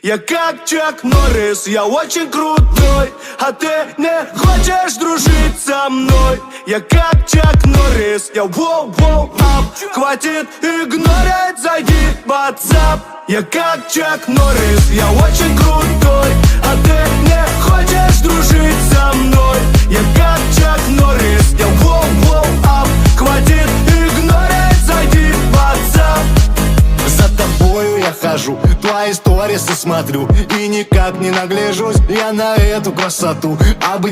Я как Чак Норрис, я очень крутой, а ты не хочешь дружить со мной. Я как Чак Норрис, я воу-воу-ап. Хватит игнорить, зайди в WhatsApp. Я как Чак Норрис, я очень крутой, а ты не хочешь дружить со мной. Я как Чак Норрис, я воу-воу-ап. Хватит игнорить, зайди в WhatsApp. За тобою я хожу, твои сторисы смотрю, и никак не нагляжусь я на эту красоту. А быть